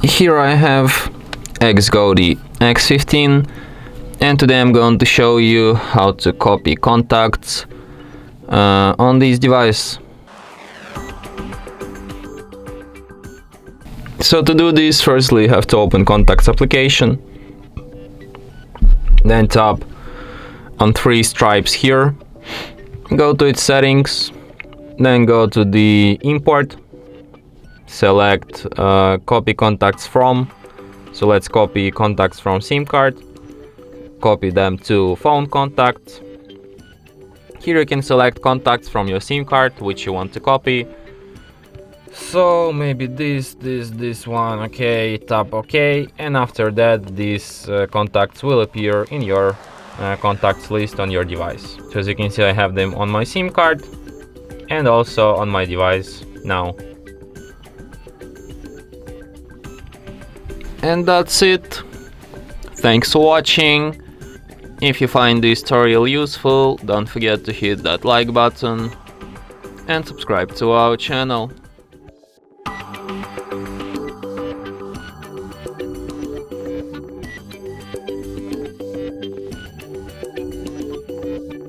Here I have XGODY X15, and today I'm going to show you how to copy contacts on this device. So to do this, firstly you have to open Contacts application, then tap on three stripes here, go to its settings, then go to the import, select copy contacts from, so let's copy contacts from SIM card, copy them to phone contacts. Here you can select contacts from your SIM card which you want to copy. So maybe this one, okay, tap OK, and after that these contacts will appear in your contacts list on your device. So as you can see, I have them on my SIM card and also on my device now. And that's it. Thanks for watching. If you find this tutorial useful, don't forget to hit that like button and subscribe to our channel.